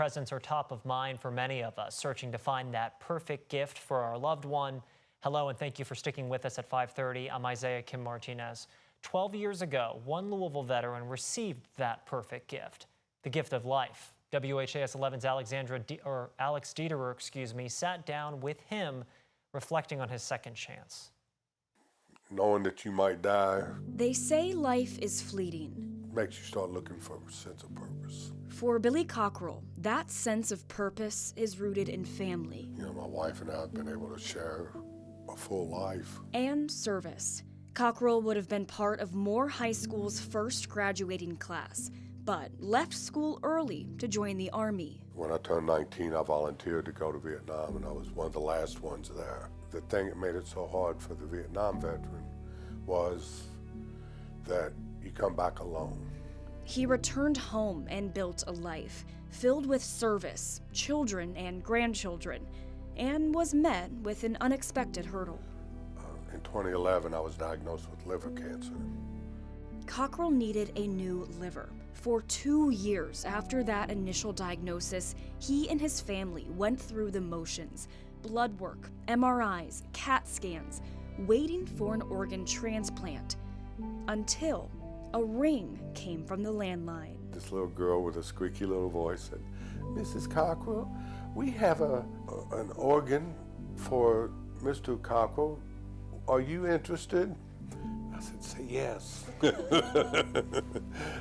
Presents are top of mind for many of us, searching to find that perfect gift for our loved one. Hello, and thank you for sticking with us at 5:30. I'm Isaiah Kim Martinez. 12 years ago, one Louisville veteran received that perfect gift, the gift of life. WHAS 11's Alex Dieterer, sat down with him, reflecting on his second chance. Knowing that you might die. They say life is fleeting. Makes you start looking for a sense of purpose. For Billy Cockerel, that sense of purpose is rooted in family. You know, my wife and I have been able to share a full life. And service. Cockerel would have been part of Moore High School's first graduating class, but left school early to join the Army. When I turned 19, I volunteered to go to Vietnam, and I was one of the last ones there. The thing that made it so hard for the Vietnam veteran was that you come back alone. He returned home and built a life filled with service, children and grandchildren, and was met with an unexpected hurdle. In 2011, I was diagnosed with liver cancer. Cockerel needed a new liver. For 2 years after that initial diagnosis, he and his family went through the motions: blood work, MRIs, CAT scans, waiting for an organ transplant, until a ring came from the landline. This little girl with a squeaky little voice said, "Mrs. Cockerel, we have an organ for Mr. Cockerel. Are you interested?" I said, "Say yes."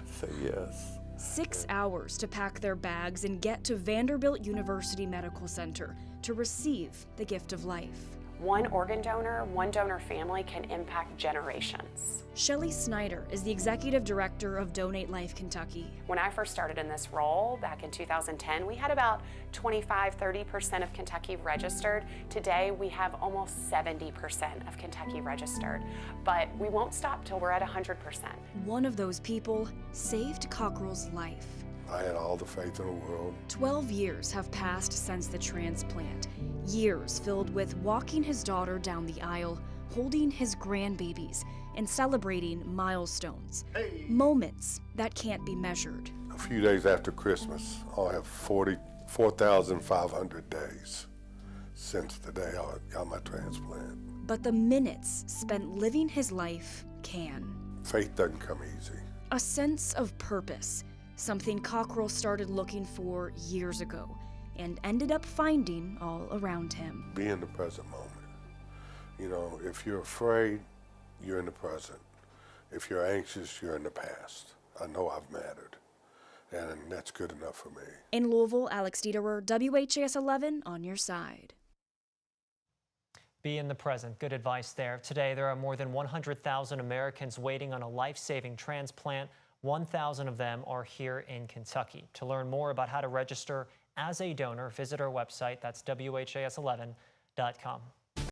Say yes. 6 hours to pack their bags and get to Vanderbilt University Medical Center to receive the gift of life. One organ donor, one donor family can impact generations. Shelly Snyder is the executive director of Donate Life Kentucky. When I first started in this role back in 2010, we had about 25–30% of Kentucky registered. Today, we have almost 70% of Kentucky registered, but we won't stop till we're at 100%. One of those people saved Cockerel's life. I had all the faith in the world. 12 years have passed since the transplant. Years filled with walking his daughter down the aisle, holding his grandbabies, and celebrating milestones. Hey. Moments that can't be measured. A few days after Christmas, I'll have 44,500 days since the day I got my transplant. But the minutes spent living his life can. Faith doesn't come easy. A sense of purpose, something Cockerel started looking for years ago and ended up finding all around him. Be in the present moment. You know, if you're afraid, you're in the present. If you're anxious, you're in the past. I know I've mattered, and that's good enough for me. In Louisville, Alex Dieterer, WHAS 11 on your side. Be in the present. Good advice there. Today, there are more than 100,000 Americans waiting on a life-saving transplant. 1,000 of them are here in Kentucky. To learn more about how to register as a donor, visit our website. That's WHAS11.com.